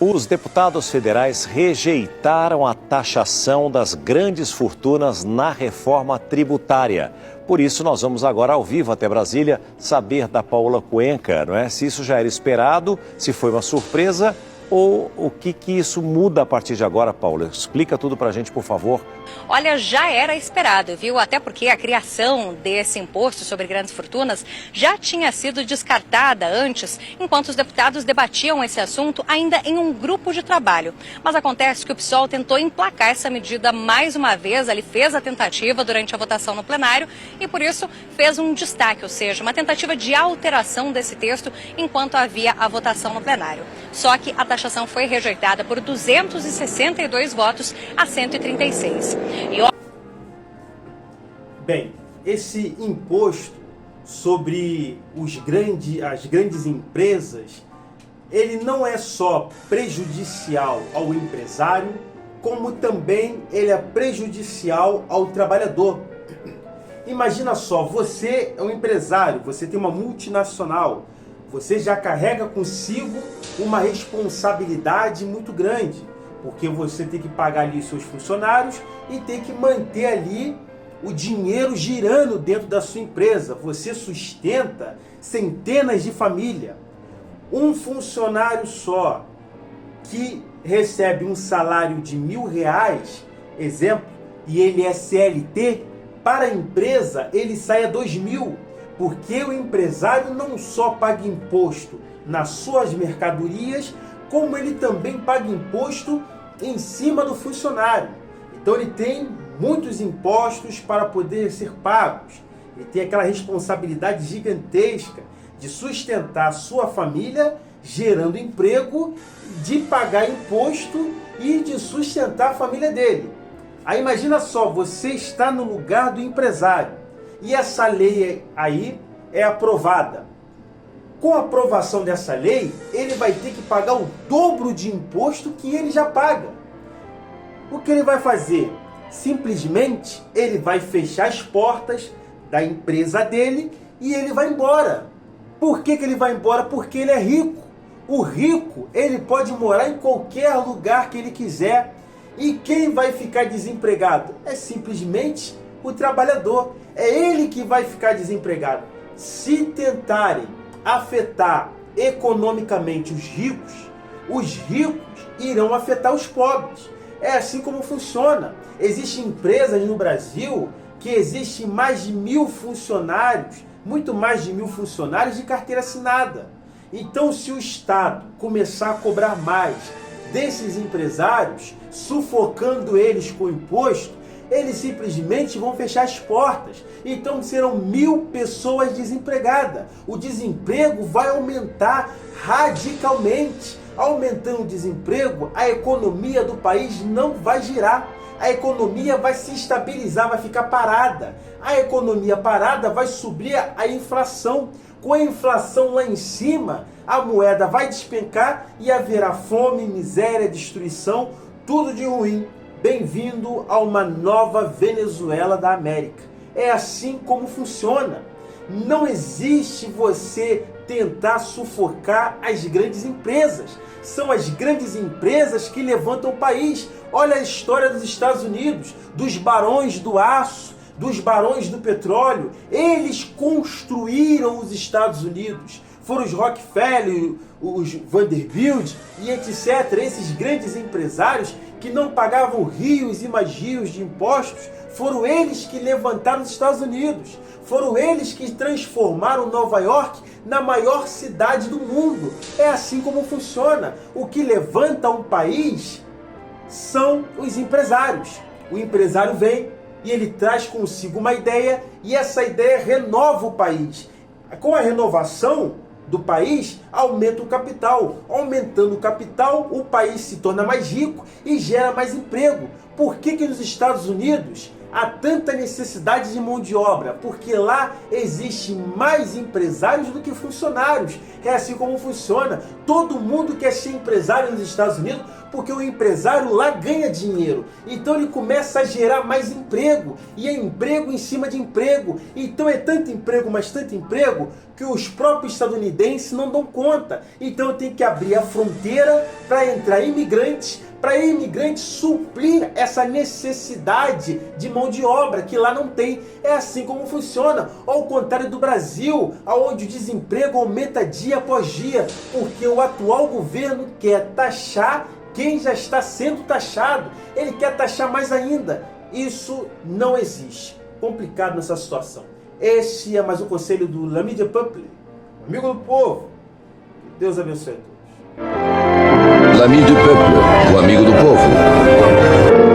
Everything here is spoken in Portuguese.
Os deputados federais rejeitaram a taxação das grandes fortunas na reforma tributária. Por isso, nós vamos agora ao vivo até Brasília saber da Paula Cuenca, não é? Se isso já era esperado, se foi uma surpresa ou o que isso muda a partir de agora, Paula? Explica tudo pra gente, por favor. Olha, já era esperado, viu? Até porque a criação desse imposto sobre grandes fortunas já tinha sido descartada antes, enquanto os deputados debatiam esse assunto ainda em um grupo de trabalho. Mas acontece que o PSOL tentou emplacar essa medida mais uma vez, ele fez a tentativa durante a votação no plenário e por isso fez um destaque, ou seja, uma tentativa de alteração desse texto enquanto havia a votação no plenário. Só que a taxação foi rejeitada por 262 votos a 136. Bem, esse imposto sobre as grandes empresas, ele não é só prejudicial ao empresário, como também ele é prejudicial ao trabalhador. Imagina só, você é um empresário, você tem uma multinacional, você já carrega consigo uma responsabilidade muito grande, porque você tem que pagar ali seus funcionários e tem que manter ali o dinheiro girando dentro da sua empresa. Você sustenta centenas de famílias. Um funcionário só que recebe um salário de R$1.000, exemplo, e ele é CLT, para a empresa ele sai a R$2.000, porque o empresário não só paga imposto nas suas mercadorias, como ele também paga imposto em cima do funcionário. Então ele tem muitos impostos para poder ser pagos. Ele tem aquela responsabilidade gigantesca de sustentar a sua família, gerando emprego, de pagar imposto e de sustentar a família dele. Aí imagina só, você está no lugar do empresário e essa lei aí é aprovada. Com a aprovação dessa lei, ele vai ter que pagar o dobro de imposto que ele já paga. O que ele vai fazer? Simplesmente ele vai fechar as portas da empresa dele e ele vai embora. Por que ele vai embora? Porque ele é rico. O rico, ele pode morar em qualquer lugar que ele quiser. E quem vai ficar desempregado? É simplesmente o trabalhador. É ele que vai ficar desempregado. Se tentarem afetar economicamente os ricos irão afetar os pobres. É assim como funciona. Existem empresas no Brasil que existem mais de 1.000 funcionários, muito mais de 1.000 funcionários de carteira assinada. Então, se o Estado começar a cobrar mais desses empresários, sufocando eles com imposto, eles simplesmente vão fechar as portas. Então serão 1.000 pessoas desempregadas. O desemprego vai aumentar radicalmente. Aumentando o desemprego, a economia do país não vai girar. A economia vai se estabilizar, vai ficar parada. A economia parada vai subir a inflação. Com a inflação lá em cima, a moeda vai despencar e haverá fome, miséria, destruição, tudo de ruim. Bem-vindo a uma nova Venezuela da América. É assim como funciona. Não existe você tentar sufocar as grandes empresas. São as grandes empresas que levantam o país. Olha a história dos Estados Unidos, dos barões do aço, dos barões do petróleo. Eles construíram os Estados Unidos. Foram os Rockefeller, os Vanderbilt e etc. Esses grandes empresários que não pagavam rios e mais rios de impostos, foram eles que levantaram os Estados Unidos. Foram eles que transformaram Nova York na maior cidade do mundo. É assim como funciona. O que levanta um país são os empresários. O empresário vem e ele traz consigo uma ideia e essa ideia renova o país. Com a renovação do país, aumenta o capital. Aumentando o capital, o país se torna mais rico e gera mais emprego. Por que nos Estados Unidos há tanta necessidade de mão de obra? Porque lá existe mais empresários do que funcionários. É assim como funciona. Todo mundo quer ser empresário nos Estados Unidos porque o empresário lá ganha dinheiro. Então ele começa a gerar mais emprego, e é emprego em cima de emprego. Então é tanto emprego, mas tanto emprego, que os próprios estadunidenses não dão conta. Então tem que abrir a fronteira para entrar imigrantes, para imigrantes suprir essa necessidade de mão de obra que lá não tem. É assim como funciona, ao contrário do Brasil, onde o desemprego aumenta dia após dia, porque o atual governo quer taxar quem já está sendo taxado. Ele quer taxar mais ainda. Isso não existe. Complicado nessa situação. Este é mais um conselho do La Media Public, amigo do povo. Que Deus abençoe a todos. L'ami du peuple, o amigo do povo.